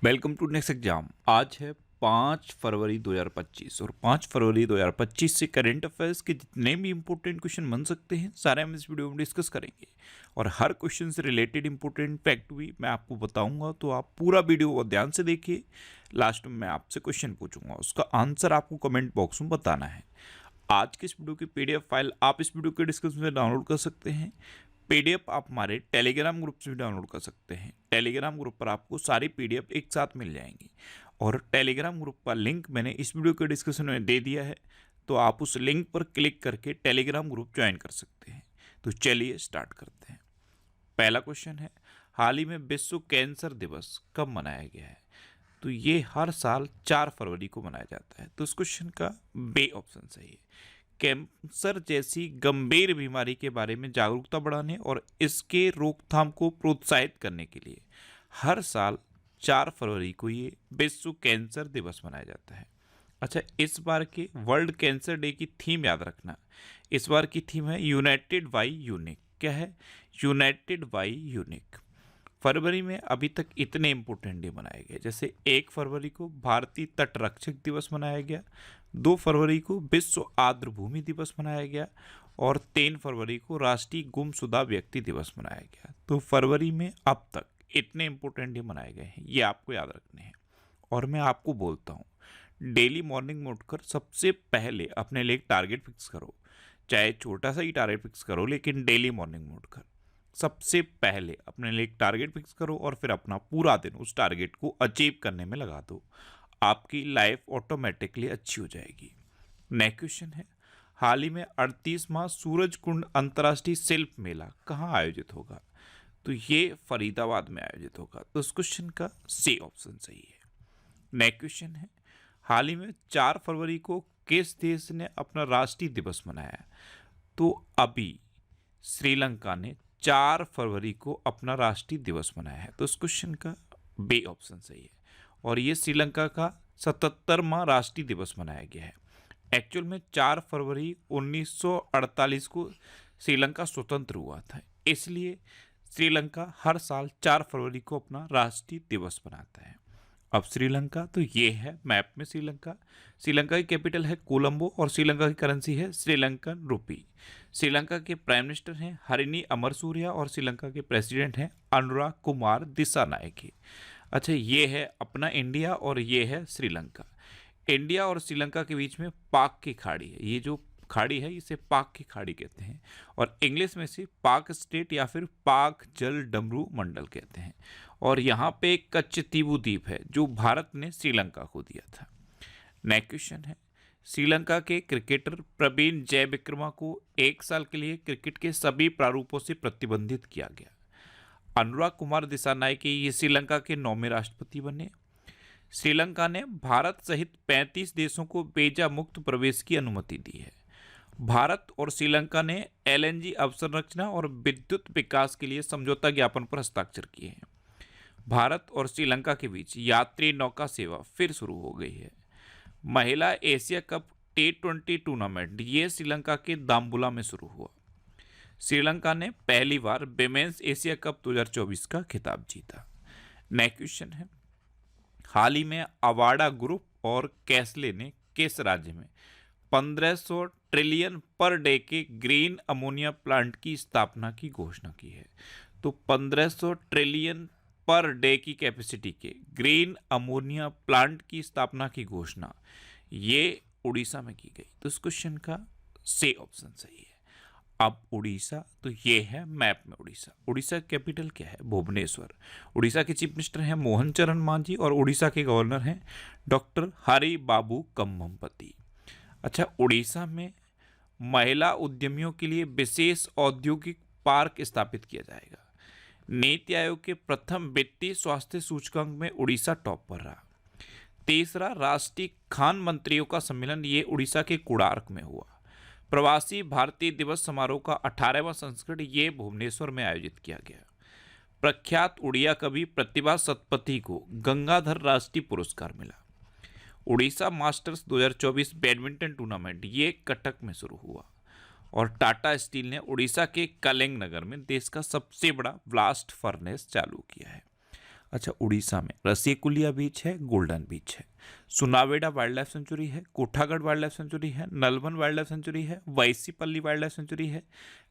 Welcome to next exam. आज है 5 फरवरी 2025 और 5 फरवरी 2025 से करंट अफेयर्स के जितने भी इंपॉर्टेंट क्वेश्चन बन सकते हैं सारे हम इस वीडियो में डिस्कस करेंगे। और हर क्वेश्चन से रिलेटेड इंपॉर्टेंट फैक्ट भी मैं आपको बताऊंगा, तो आप पूरा वीडियो को ध्यान से देखिए। लास्ट में मैं आपसे क्वेश्चन पूछूंगा, उसका आंसर आपको कमेंट बॉक्स में बताना है। आज के इस वीडियो की पीडीएफ फाइल आप इस वीडियो के डिस्क्रिप्शन में डाउनलोड कर सकते हैं। पीडीएफ आप हमारे टेलीग्राम ग्रुप से भी डाउनलोड कर सकते हैं। टेलीग्राम ग्रुप पर आपको सारी पीडीएफ एक साथ मिल जाएंगी और टेलीग्राम ग्रुप का लिंक मैंने इस वीडियो के डिस्क्रिप्शन में दे दिया है, तो आप उस लिंक पर क्लिक करके टेलीग्राम ग्रुप ज्वाइन कर सकते हैं। तो चलिए स्टार्ट करते हैं। पहला क्वेश्चन है, हाल ही में विश्व कैंसर दिवस कब मनाया गया है? तो ये हर साल 4 फरवरी को मनाया जाता है। तो इस क्वेश्चन का बे ऑप्शन सही है। कैंसर जैसी गंभीर बीमारी के बारे में जागरूकता बढ़ाने और इसके रोकथाम को प्रोत्साहित करने के लिए हर साल 4 फरवरी को ये विश्व कैंसर दिवस मनाया जाता है। अच्छा, इस बार के वर्ल्ड कैंसर डे की थीम याद रखना। इस बार की थीम है यूनाइटेड बाई यूनिक। क्या है? United by unique. फरवरी में अभी तक इतने इंपॉर्टेंट डे मनाए गए, जैसे 1 फरवरी को भारतीय तटरक्षक दिवस मनाया गया, 2 फरवरी को विश्व आर्द्रभूमि दिवस मनाया गया और 3 फरवरी को राष्ट्रीय गुमशुदा व्यक्ति दिवस मनाया गया। तो फरवरी में अब तक इतने इंपॉर्टेंट डे मनाए गए हैं, ये आपको याद रखने हैं। और मैं आपको बोलता हूँ, डेली मॉर्निंग में उठकर सबसे पहले अपने लिए एक टारगेट फिक्स करो। चाहे छोटा सा ही टारगेट फिक्स करो, लेकिन डेली मॉर्निंग में उठकर सबसे पहले अपने लिए एक टारगेट फिक्स करो और फिर अपना पूरा दिन उस टारगेट को अचीव करने में लगा दो। आपकी लाइफ ऑटोमेटिकली अच्छी हो जाएगी। नेक्स्ट क्वेश्चन है, हाल ही में 38वां सूरज कुंड अंतर्राष्ट्रीय शिल्प मेला कहाँ आयोजित होगा? तो ये फरीदाबाद में आयोजित होगा। तो इस क्वेश्चन का सी ऑप्शन सही है। नेक्स्ट क्वेश्चन है, हाल ही में 4 फरवरी को किस देश ने अपना राष्ट्रीय दिवस मनाया? तो अभी श्रीलंका ने 4 फरवरी को अपना राष्ट्रीय दिवस मनाया है। तो इस क्वेश्चन का बे ऑप्शन सही है। और ये श्रीलंका का 77वां राष्ट्रीय दिवस मनाया गया है। एक्चुअल में 4 फरवरी 1948 को श्रीलंका स्वतंत्र हुआ था, इसलिए श्रीलंका हर साल 4 फरवरी को अपना राष्ट्रीय दिवस मनाता है। अब श्रीलंका, तो ये है मैप में श्रीलंका। श्रीलंका की कैपिटल है कोलंबो और श्रीलंका की करेंसी है श्रीलंकन रुपी। श्रीलंका के प्राइम मिनिस्टर हैं हरिनी अमरसूरिया और श्रीलंका के प्रेसिडेंट हैं अनुराग कुमार दिसानायके। अच्छा, ये है अपना इंडिया और ये है श्रीलंका। इंडिया और श्रीलंका के बीच में पाक की खाड़ी है। ये जो खाड़ी है इसे पाक की खाड़ी कहते हैं और इंग्लिश में इसे पाक स्टेट या फिर पाक जल डमरू मंडल कहते हैं। और यहाँ पे एक कच्चतीबू द्वीप है जो भारत ने श्रीलंका को दिया था। नेक्स्ट क्वेश्चन है, श्रीलंका के क्रिकेटर प्रवीण जयविक्रमा को 1 साल के लिए क्रिकेट के सभी प्रारूपों से प्रतिबंधित किया गया। अनुराग कुमार दिसानायके ये श्रीलंका के 9वें राष्ट्रपति बने। श्रीलंका ने भारत सहित 35 देशों को वीजा मुक्त प्रवेश की अनुमति दी है। भारत और श्रीलंका ने एलएनजी अवसंरचना और विद्युत विकास के लिए समझौता ज्ञापन पर हस्ताक्षर किए हैं। भारत और श्रीलंका के बीच यात्री नौका सेवा फिर शुरू हो गई है। महिला एशिया कप T20 टूर्नामेंट ये श्रीलंका के दाम्बुला में शुरू हुआ। श्रीलंका ने पहली बार विमेंस एशिया कप 2024 का खिताब जीता। नेक्स्ट क्वेश्चन है, हाल ही में अवाडा ग्रुप और कैसले ने किस राज्य में 1500 ट्रिलियन पर डे के ग्रीन अमोनिया प्लांट की स्थापना की घोषणा की है? तो 1500 ट्रिलियन पर डे की कैपेसिटी के ग्रीन अमोनिया प्लांट की स्थापना की घोषणा ये उड़ीसा में की गई। तो इस क्वेश्चन का सी ऑप्शन सही है। अब उड़ीसा, तो ये है मैप में उड़ीसा। उड़ीसा कैपिटल क्या है? भुवनेश्वर। उड़ीसा के चीफ मिनिस्टर हैं मोहन चरण मांझी और उड़ीसा के गवर्नर हैं डॉक्टर हरि बाबू कम्भमपति। अच्छा, उड़ीसा में महिला उद्यमियों के लिए विशेष औद्योगिक पार्क स्थापित किया जाएगा। नीति आयोग के प्रथम वित्तीय स्वास्थ्य सूचकांक में उड़ीसा टॉप पर रहा। तीसरा राष्ट्रीय खान मंत्रियों का सम्मेलन ये उड़ीसा के कोणार्क में हुआ। प्रवासी भारतीय दिवस समारोह का 18वां संस्करण ये भुवनेश्वर में आयोजित किया गया। प्रख्यात उड़िया कवि प्रतिभा सतपथी को गंगाधर राष्ट्रीय पुरस्कार मिला। उड़ीसा मास्टर्स 2024 बैडमिंटन टूर्नामेंट ये कटक में शुरू हुआ। और टाटा स्टील ने उड़ीसा के कलिंग नगर में देश का सबसे बड़ा ब्लास्ट फर्नेस चालू किया है। अच्छा, उड़ीसा में रसिकुलिया बीच है, गोल्डन बीच है, सुनावेडा वाइल्ड लाइफ सेंचुरी है, कोठागढ़ वाइल्ड लाइफ सेंचुरी है, नलवन वाइल्ड लाइफ सेंचुरी है, वैसीपल्ली वाइल्ड लाइफ सेंचुरी है,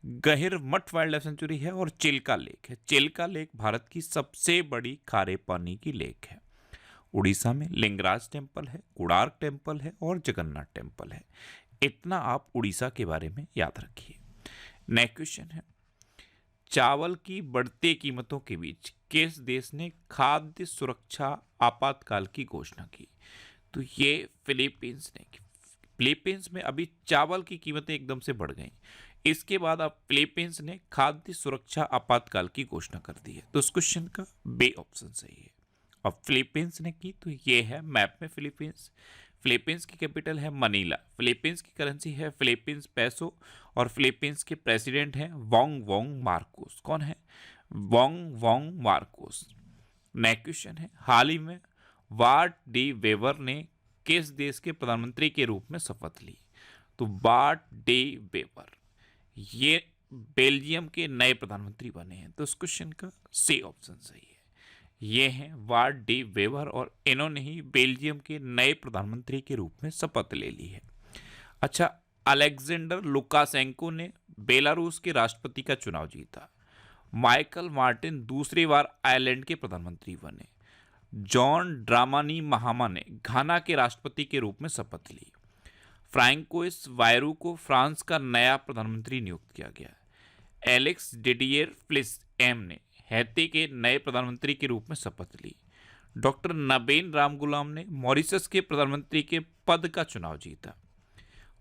गहिर मठ वाइल्ड लाइफ सेंचुरी है और चिल्का लेक है। चिल्का लेक भारत की सबसे बड़ी खारे पानी की लेक है। उड़ीसा में लिंगराज टेम्पल है, कोणार्क टेम्पल है और जगन्नाथ टेम्पल है। इतना आप उड़ीसा के बारे में याद रखिए। नेक्स्ट क्वेश्चन है, चावल की बढ़ती कीमतों के बीच किस देश ने खाद्य सुरक्षा आपातकाल की घोषणा की? तो ये फिलीपींस ने की। फिलीपींस में अभी चावल की कीमतें एकदम से बढ़ गई, इसके बाद अब फिलीपींस ने खाद्य सुरक्षा आपातकाल की घोषणा कर दी है। तो इस क्वेश्चन का बी ऑप्शन सही है। अब फिलीपींस ने की, तो ये है मैप में फिलीपींस। फिलीपींस की कैपिटल है मनीला, फिलीपींस की करेंसी है फिलीपींस पैसो और फिलीपींस के प्रेसिडेंट हैं वोंग वोंग मार्कोस। कौन है? Wong Wong Marcos. Next question है, हाल ही में वार्ट डी वेवर ने किस देश के प्रधानमंत्री के रूप में शपथ ली? तो वार्ट डी वेवर ये बेल्जियम के नए प्रधानमंत्री बने हैं। तो इस क्वेश्चन का सी ऑप्शन सही है। ये हैं वार्ट डी वेवर और इन्होंने ही बेल्जियम के नए प्रधानमंत्री के रूप में शपथ ले ली है। अच्छा, अलेक्जेंडर लुकाशेंको ने बेलारूस के राष्ट्रपति का चुनाव जीता। माइकल मार्टिन दूसरी बार आयरलैंड के प्रधानमंत्री बने। जॉन ड्रामानी महामा ने घाना के राष्ट्रपति के रूप में शपथ ली। फ्रांकोइस बायरू को फ्रांस का नया प्रधानमंत्री नियुक्त किया गया। एलेक्स डिडियर फ्लिस एम ने हैती के नए प्रधानमंत्री के रूप में शपथ ली। डॉक्टर नबीन रामगुलाम ने मॉरिशस के प्रधानमंत्री के पद का चुनाव जीता।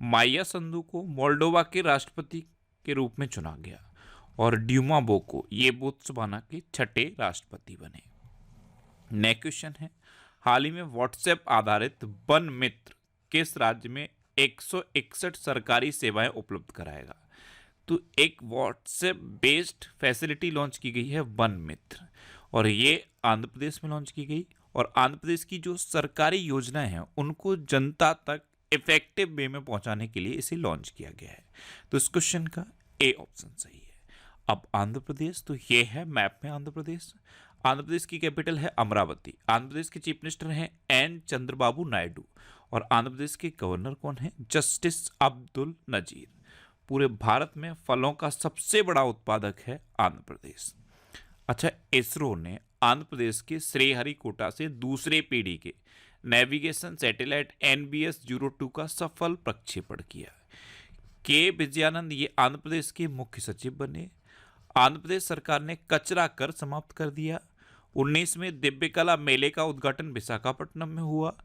माया संधू को मोल्डोवा के राष्ट्रपति के रूप में चुना गया और ड्यूमा बोको ये बोत्सवाना के छठे राष्ट्रपति बने। नेक्स्ट क्वेश्चन है, हाल ही में व्हाट्सएप आधारित वन मित्र किस राज्य में 161 सरकारी सेवाएं उपलब्ध कराएगा? तो एक व्हाट्सएप बेस्ड फैसिलिटी लॉन्च की गई है वन मित्र, और ये आंध्र प्रदेश में लॉन्च की गई। और आंध्र प्रदेश की जो सरकारी योजनाएं हैं उनको जनता तक इफेक्टिव वे में पहुंचाने के लिए इसे लॉन्च किया गया है। तो इस क्वेश्चन का ए ऑप्शन सही है। अब आंध्र प्रदेश, तो ये है मैप में आंध्र प्रदेश। आंध्र प्रदेश की कैपिटल है अमरावती। आंध्र प्रदेश के चीफ मिनिस्टर हैं एन चंद्रबाबू नायडू और आंध्र प्रदेश के गवर्नर कौन है? जस्टिस अब्दुल नजीर। पूरे भारत में फलों का सबसे बड़ा उत्पादक है आंध्र प्रदेश। अच्छा, इसरो ने आंध्र प्रदेश के श्रीहरिकोटा से दूसरे पीढ़ी के नेविगेशन सैटेलाइट NBS-02 का सफल प्रक्षेपण किया। के विजयानंद ये आंध्र प्रदेश के मुख्य सचिव बने। आंध्र प्रदेश सरकार ने कचरा कर समाप्त कर दिया। 19वें दिव्य कला मेले का उद्घाटन विशाखापट्टनम में हुआ।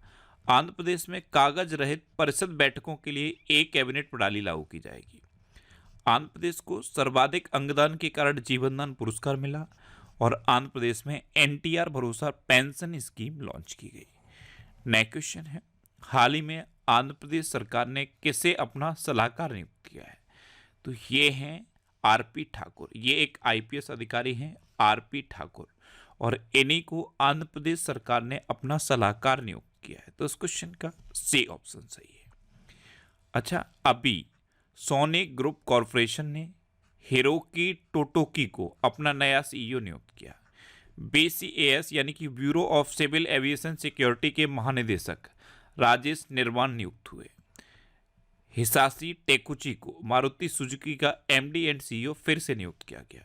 आंध्र प्रदेश में कागज रहित परिषद बैठकों के लिए एक कैबिनेट प्रणाली लागू की जाएगी। आंध्र प्रदेश को सर्वाधिक अंगदान के कारण जीवन दान पुरस्कार मिला और आंध्र प्रदेश में NTR भरोसा पेंशन स्कीम लॉन्च की गई। नेक्स्ट क्वेश्चन है, हाल ही में आंध्र प्रदेश सरकार ने किसे अपना सलाहकार नियुक्त किया है? तो ये हैं RP ठाकुर। ये एक IPS अधिकारी हैं RP ठाकुर, और इन्हीं को आंध्र प्रदेश सरकार ने अपना सलाहकार नियुक्त किया है। तो इस क्वेश्चन का सी ऑप्शन सही है। अच्छा, अभी सोनी ग्रुप कॉरपोरेशन ने हिरोकी टोटोकी को अपना नया CEO नियुक्त किया। BCAS यानी कि bureau of civil aviation security के महानिदेशक राजेश निर्वाण नियुक्त हुए। हिसाशी टेकुची को मारुति सुजुकी का MD एंड CEO फिर से नियुक्त किया गया।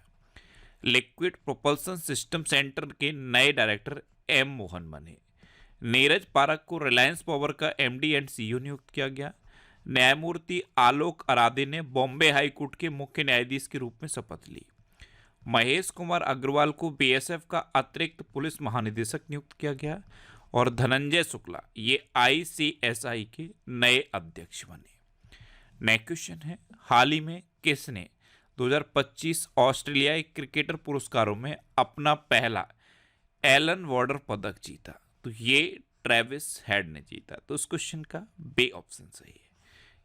लिक्विड प्रोपल्सन सिस्टम सेंटर के नए डायरेक्टर M मोहन बने। नीरज पारक को रिलायंस पावर का MD एंड CEO नियुक्त किया गया। न्यायमूर्ति आलोक अराधे ने बॉम्बे हाई कोर्ट के मुख्य न्यायाधीश के रूप में शपथ ली। महेश कुमार अग्रवाल को BSF का अतिरिक्त पुलिस महानिदेशक नियुक्त किया गया और धनंजय शुक्ला ये ICSI के नए अध्यक्ष बने। नेक्स्ट क्वेश्चन है, हाल ही में किसने 2025 ऑस्ट्रेलियाई क्रिकेटर पुरस्कारों में अपना पहला एलन वॉर्डर पदक जीता? तो ये ट्रेविस हेड ने जीता। तो इस क्वेश्चन का बी ऑप्शन सही है।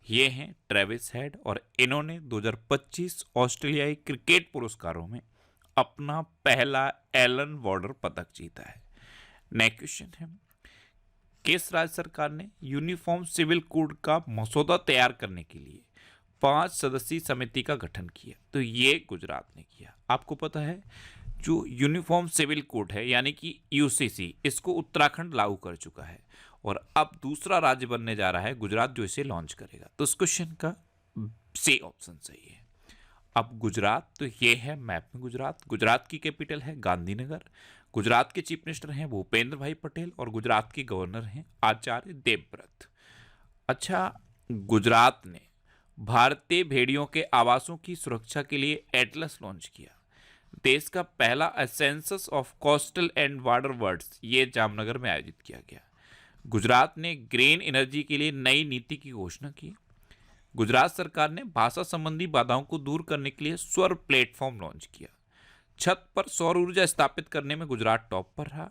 ये हैं ट्रेविस हेड और इन्होंने 2025 ऑस्ट्रेलियाई क्रिकेट पुरस्कारों में अपना पहला एलन वॉर्डर पदक जीता है। नेक्स्ट क्वेश्चन है, किस राज्य सरकार ने यूनिफॉर्म सिविल कोड का मसौदा तैयार करने के लिए 5 सदस्यीय समिति का गठन किया? तो ये गुजरात ने किया। आपको पता है जो यूनिफॉर्म सिविल कोड है यानी कि यूसीसी, इसको उत्तराखंड लागू कर चुका है और अब दूसरा राज्य बनने जा रहा है गुजरात जो इसे लॉन्च करेगा। तो इस क्वेश्चन का सी ऑप्शन सही है। अब गुजरात, तो ये है मैप में गुजरात। गुजरात की कैपिटल है गांधीनगर। गुजरात के चीफ मिनिस्टर हैं भूपेंद्र भाई पटेल और गुजरात के गवर्नर हैं आचार्य देवव्रत। अच्छा, गुजरात ने भारतीय भेड़ियों के आवासों की सुरक्षा के लिए एटलस लॉन्च किया। देश का पहला census of coastal and water words ये जामनगर में आयोजित किया गया। गुजरात ने ग्रीन एनर्जी के लिए नई नीति की घोषणा की। गुजरात सरकार ने भाषा संबंधी बाधाओं को दूर करने के लिए स्वर प्लेटफॉर्म लॉन्च किया। छत पर सौर ऊर्जा स्थापित करने में गुजरात टॉप पर रहा।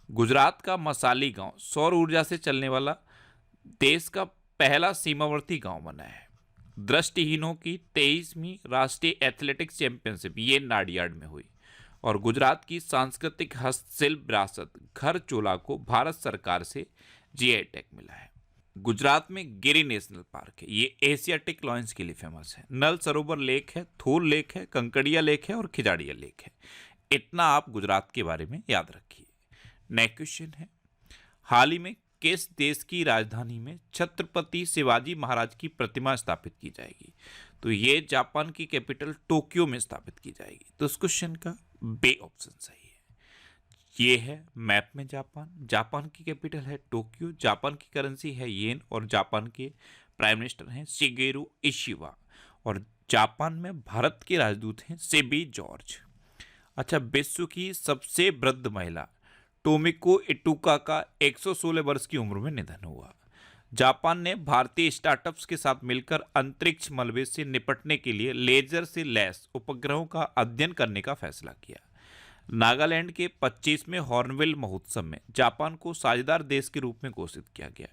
गुजरात का मसाली गांव सौर ऊर्जा से चलने वाला देश का पहला सीमावर्ती गांव बना है। दृष्टिहीनों की 23वीं राष्ट्रीय एथलेटिक्स चैंपियनशिप ये नाडियाड में हुई और गुजरात की सांस्कृतिक हस्तशिल्प विरासत घर चोला को भारत सरकार से जीआई टैग मिला है। गुजरात में गिरी नेशनल पार्क है, ये एशियाटिक लॉयंस के लिए फेमस है। नल सरोवर लेक है, थोर लेक है, कंकड़िया लेक है और खिजाड़िया लेक है। इतना आप गुजरात के बारे में याद रखिए। नेक्स्ट क्वेश्चन है, हाल ही में किस देश की राजधानी में छत्रपति शिवाजी महाराज की प्रतिमा स्थापित की जाएगी? तो ये जापान की कैपिटल टोक्यो में स्थापित की जाएगी। तो इस क्वेश्चन का बे ऑप्शन सही है। ये है मैप में जापान। जापान की कैपिटल है टोक्यो, जापान की करेंसी है येन और जापान के प्राइम मिनिस्टर हैं शिगेरू इशिवा और जापान में भारत के राजदूत हैं सेबी जॉर्ज। अच्छा, विश्व की सबसे वृद्ध महिला टोमिको इटुका का 116 वर्ष की उम्र में निधन हुआ। जापान ने भारतीय स्टार्टअप्स के साथ मिलकर अंतरिक्ष मलबे से निपटने के लिए लेजर से लैस उपग्रहों का अध्ययन करने का फैसला किया। नागालैंड के 25वें हॉर्नबिल महोत्सव में जापान को साझेदार देश के रूप में घोषित किया गया।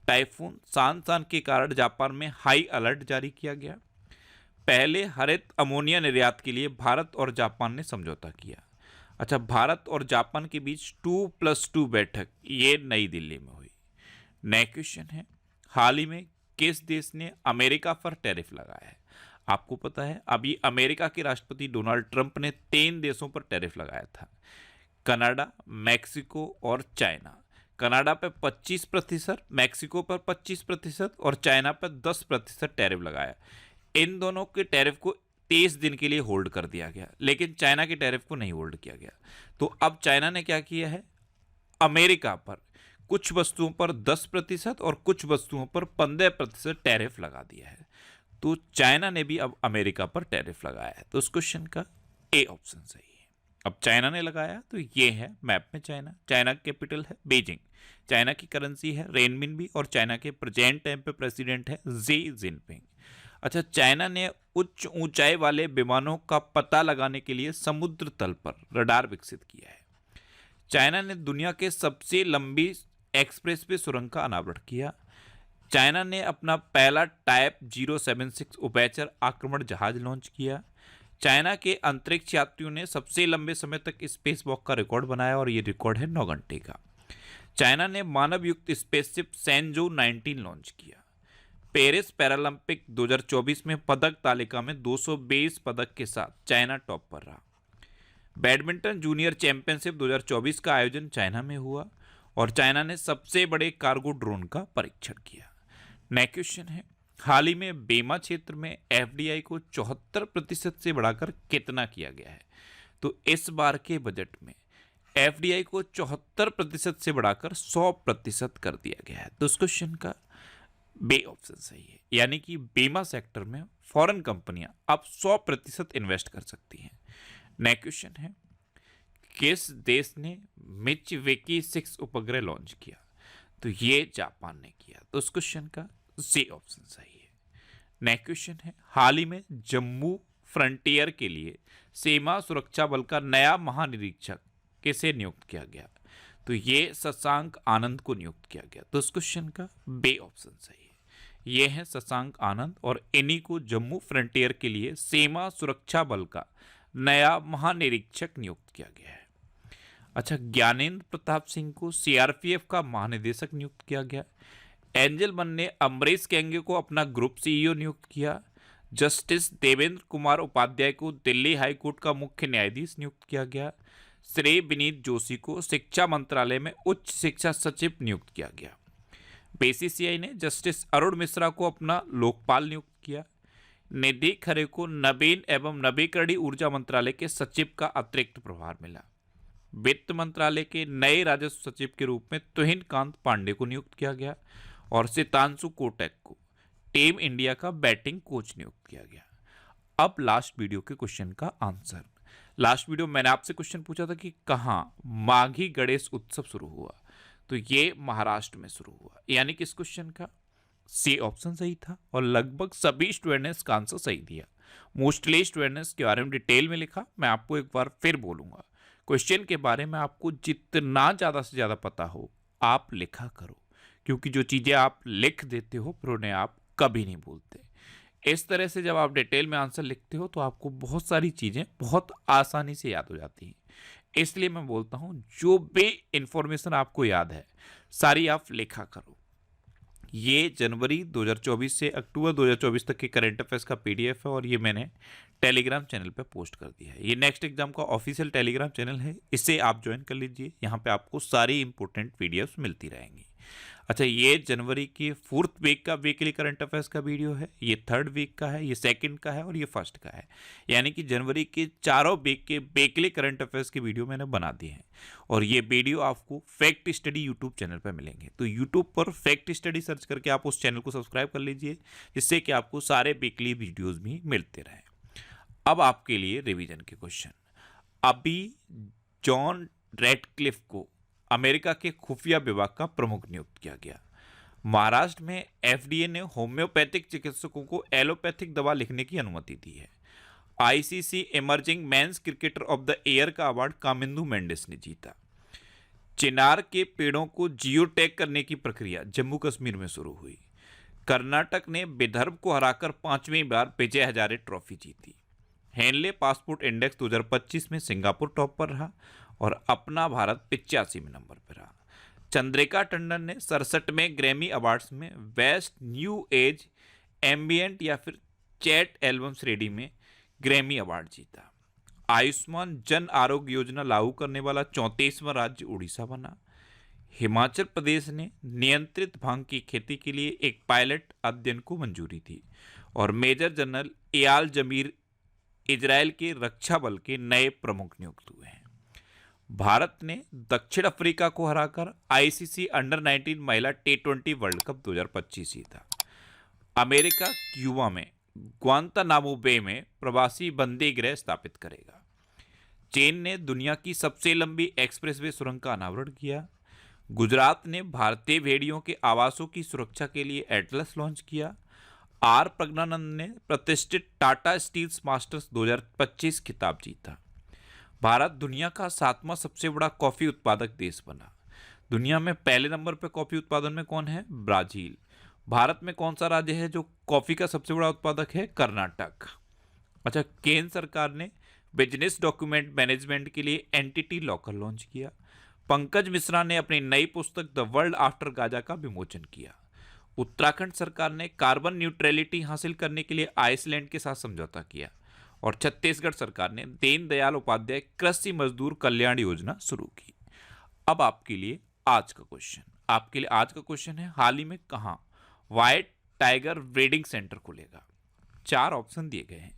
टाइफून सांसान के कारण जापान में हाई अलर्ट जारी किया गया। पहले हरित अमोनिया निर्यात के लिए भारत और जापान ने समझौता किया। अच्छा, भारत और जापान के बीच 2+2 बैठक ये नई दिल्ली में हुई। नेक्स्ट क्वेश्चन है, हाल ही में किस देश ने अमेरिका पर टैरिफ लगाया है? आपको पता है अभी अमेरिका के राष्ट्रपति डोनाल्ड ट्रंप ने 3 देशों पर टैरिफ लगाया था, कनाडा, मैक्सिको और चाइना। कनाडा पर 25%, मैक्सिको पर 25% और चाइना पर 10% टैरिफ लगाया। इन दोनों के टैरिफ को 23 दिन के लिए होल्ड कर दिया गया, लेकिन चाइना के टैरिफ को नहीं होल्ड किया गया। तो अब चाइना ने क्या किया है, अमेरिका पर कुछ वस्तुओं पर 10% और कुछ वस्तुओं पर 15% टैरिफ लगा दिया है। तो चाइना ने भी अब अमेरिका पर टैरिफ लगाया है। तो उस क्वेश्चन का ए ऑप्शन सही है। अब चाइना ने लगाया तो ये है मैप में चाइना। चाइना की कैपिटल है बीजिंग, चाइना की करेंसी है रेनमिनबी और चाइना के प्रेजेंट टाइम पे प्रेसिडेंट है शी जिनपिंग। अच्छा, चाइना ने उच्च ऊंचाई वाले विमानों का पता लगाने के लिए समुद्र तल पर रडार विकसित किया है। चाइना ने दुनिया के सबसे लंबी एक्सप्रेसवे सुरंग का अनावरण किया। चाइना ने अपना पहला टाइप 076 उभयचर आक्रमण जहाज लॉन्च किया। चाइना के अंतरिक्ष यात्रियों ने सबसे लंबे समय तक स्पेस वॉक का रिकॉर्ड बनाया और ये रिकॉर्ड है 9 घंटे का। चाइना ने मानव युक्त स्पेसशिप सैनजो 19 लॉन्च किया। पेरिस पैरालंपिक 2024 में पदक तालिका में 220 पदक के साथ चाइना टॉप पर रहा। बैडमिंटन जूनियर चैंपियनशिप 2024 का आयोजन चाइना में हुआ और चाइना ने सबसे बड़े कार्गो ड्रोन का परीक्षण किया। नेक्स्ट क्वेश्चन है, हाल ही में बीमा क्षेत्र में एफडीआई को 74% से बढ़ाकर कितना किया गया है? तो इस बार के बजट में एफडीआई को 74% से बढ़ाकर 100% कर दिया गया है। तो इस क्वेश्चन का बे ऑप्शन सही है, यानी कि बीमा सेक्टर में फॉरेन कंपनियां अब 100% इन्वेस्ट कर सकती हैं। नेक्स्ट क्वेश्चन है, किस देश ने मिचवेकी 6 उपग्रह लॉन्च किया? तो ये जापान ने किया। तो उस क्वेश्चन का सी ऑप्शन सही है। नेक्स्ट क्वेश्चन है, हाल ही में जम्मू फ्रंटियर के लिए सीमा सुरक्षा बल का नया महानिरीक्षक किसे नियुक्त किया गया? तो ये शशांक आनंद को नियुक्त किया गया। तो इस क्वेश्चन का बे ऑप्शन सही है। ये है शशांक आनंद और इन्हीं को जम्मू फ्रंटियर के लिए सीमा सुरक्षा बल का नया महानिरीक्षक नियुक्त किया गया है। अच्छा, ज्ञानेंद्र प्रताप सिंह को सीआरपीएफ का महानिदेशक नियुक्त किया गया। एंजल वन ने अमरीश केंगे को अपना ग्रुप सीईओ नियुक्त किया। जस्टिस देवेंद्र कुमार उपाध्याय को दिल्ली हाई कोर्ट का मुख्य न्यायाधीश नियुक्त किया गया। श्री विनीत जोशी को शिक्षा मंत्रालय में उच्च शिक्षा सचिव नियुक्त किया गया। बीसीसीआई ने जस्टिस अरुण मिश्रा को अपना लोकपाल नियुक्त किया। निधि खरे को नवीन एवं नवीकरणीय ऊर्जा मंत्रालय के सचिव का अतिरिक्त प्रभार मिला। वित्त मंत्रालय के नए राजस्व सचिव के रूप में तुहिन कांत पांडे को नियुक्त किया गया और सितांशु कोटक को टीम इंडिया का बैटिंग कोच नियुक्त किया गया। अब लास्ट वीडियो के क्वेश्चन का आंसर। लास्ट वीडियो मैंने आपसे क्वेश्चन पूछा था कि कहाँ माघी गणेश उत्सव शुरू हुआ, तो ये महाराष्ट्र में शुरू हुआ, यानी कि इस क्वेश्चन का सी ऑप्शन सही था और लगभग सभी स्टूडेंट ने इसका आंसर सही दिया। मोस्टली स्टूडेंट ने इसके बारे में डिटेल में लिखा। मैं आपको एक बार फिर बोलूंगा, क्वेश्चन के बारे में आपको जितना ज़्यादा से ज़्यादा पता हो आप लिखा करो, क्योंकि जो चीज़ें आप लिख देते हो फिर उन्हें आप कभी नहीं भूलते। इस तरह से जब आप डिटेल में आंसर लिखते हो तो आपको बहुत सारी चीज़ें बहुत आसानी से याद हो जाती हैं। इसलिए मैं बोलता हूँ जो भी इंफॉर्मेशन आपको याद है सारी आप लिखा करो। ये जनवरी 2024 से अक्टूबर 2024 तक के करंट अफेयर्स का पीडीएफ है और ये मैंने टेलीग्राम चैनल पे पोस्ट कर दिया है। ये नेक्स्ट एग्जाम का ऑफिशियल टेलीग्राम चैनल है, इसे आप ज्वाइन कर लीजिए। यहाँ पे आपको सारी इंपॉर्टेंट पीडीएफ्स मिलती रहेंगी। अच्छा, ये जनवरी की 4th वीक का वीकली करंट अफेयर्स का वीडियो है, ये 3rd वीक का है, ये 2nd का है और ये 1st का है। यानी कि जनवरी के चारों वीक के वीकली करंट अफेयर्स की वीडियो मैंने बना दी है और ये वीडियो आपको फैक्ट स्टडी यूट्यूब चैनल पर मिलेंगे। तो यूट्यूब पर फैक्ट स्टडी सर्च करके आप उस चैनल को सब्सक्राइब कर लीजिए, जिससे कि आपको सारे वीकली वीडियोज भी मिलते रहें। अब आपके लिए रिवीजन के क्वेश्चन। अभी जॉन रेडक्लिफ को अमेरिका के खुफिया विभाग का प्रमुख नियुक्त किया गया। महाराष्ट्र में एफडीए ने होम्योपैथिक चिकित्सकों को एलोपैथिक दवा लिखने की अनुमति दी है। ICC emerging men's cricketer of the year का अवार्ड कामिंदु मेंडिस ने जीता। चिनार के पेड़ों को जियो टैग करने की प्रक्रिया जम्मू कश्मीर में शुरू हुई। कर्नाटक ने विदर्भ को हराकर 5वीं बार विजय हजारे ट्रॉफी जीती। हेनले पासपोर्ट इंडेक्स 2025 में सिंगापुर टॉप पर रहा और अपना भारत 85वें नंबर पर रहा। चंद्रिका टंडन ने 67वें ग्रैमी अवार्ड्स में बेस्ट न्यू एज एम्बियंट या फिर चैट एल्बम श्रेणी में ग्रैमी अवार्ड जीता। आयुष्मान जन आरोग्य योजना लागू करने वाला 34वां राज्य उड़ीसा बना। हिमाचल प्रदेश ने नियंत्रित भांग की खेती के लिए एक पायलट अध्ययन को मंजूरी दी और मेजर जनरल एयाल जमीर इजराइल के रक्षा बल के नए प्रमुख नियुक्त हुए हैं। भारत ने दक्षिण अफ्रीका को हराकर आईसीसी अंडर 19 महिला T20 वर्ल्ड कप 2025 जीता। अमेरिका क्यूबा में ग्वांतानामो बे में प्रवासी बंदी गृह स्थापित करेगा। चीन ने दुनिया की सबसे लंबी एक्सप्रेसवे सुरंग का अनावरण किया। गुजरात ने भारतीय भेड़ियों के आवासों की सुरक्षा के लिए एटलस लॉन्च किया। आर प्रज्ञानंद ने प्रतिष्ठित टाटा स्टील्स मास्टर्स 2025 खिताब जीता। भारत दुनिया का 7वां सबसे बड़ा कॉफी उत्पादक देश बना। दुनिया में पहले नंबर पर कॉफी उत्पादन में कौन है? ब्राजील। भारत में कौन सा राज्य है जो कॉफी का सबसे बड़ा उत्पादक है? कर्नाटक। अच्छा, केंद्र सरकार ने बिजनेस डॉक्यूमेंट मैनेजमेंट के लिए एंटिटी लॉकर लॉन्च किया। पंकज मिश्रा ने अपनी नई पुस्तक द वर्ल्ड आफ्टर गाजा का विमोचन किया। उत्तराखंड सरकार ने कार्बन न्यूट्रलिटी हासिल करने के लिए आइसलैंड के साथ समझौता किया और छत्तीसगढ़ सरकार ने दीनदयाल उपाध्याय कृषि मजदूर कल्याण योजना शुरू की। अब आपके लिए आज का क्वेश्चन है, हाल ही में कहां व्हाइट टाइगर ब्रीडिंग सेंटर खुलेगा? 4 ऑप्शन दिए गए हैं,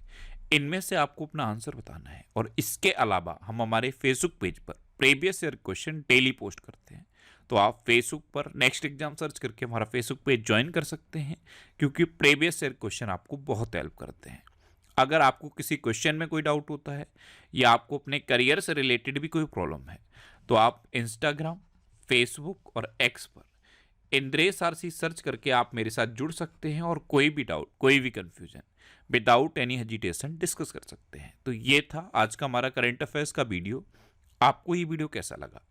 इनमें से आपको अपना आंसर बताना है। और इसके अलावा हम हमारे फेसबुक पेज पर previous year question daily post करते हैं, तो आप फेसबुक पर नेक्स्ट एग्जाम सर्च करके हमारा फेसबुक पेज ज्वाइन कर सकते हैं, क्योंकि प्रीवियस ईयर क्वेश्चन आपको बहुत हेल्प करते हैं। अगर आपको किसी क्वेश्चन में कोई डाउट होता है या आपको अपने करियर से रिलेटेड भी कोई प्रॉब्लम है, तो आप इंस्टाग्राम, फेसबुक और एक्स पर इंद्रेश आरसी सर्च करके आप मेरे साथ जुड़ सकते हैं और कोई भी डाउट, कोई भी confusion without any hesitation discuss कर सकते हैं। तो ये था आज का हमारा करंट अफेयर्स का वीडियो। आपको ये वीडियो कैसा लगा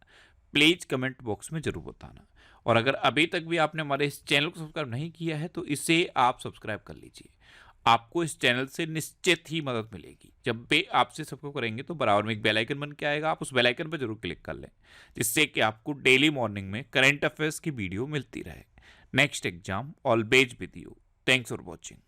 प्लीज कमेंट बॉक्स में जरूर बताना, और अगर अभी तक भी आपने हमारे इस चैनल को सब्सक्राइब नहीं किया है तो इसे आप सब्सक्राइब कर लीजिए। आपको इस चैनल से निश्चित ही मदद मिलेगी। जब भी आपसे सबको करेंगे तो बराबर में एक बेल आइकन बन के आएगा, आप उस बेल आइकन पर जरूर क्लिक कर लें, जिससे कि आपको डेली मॉर्निंग में करंट अफेयर्स की वीडियो मिलती रहे। Next exam always with you. Thanks for watching.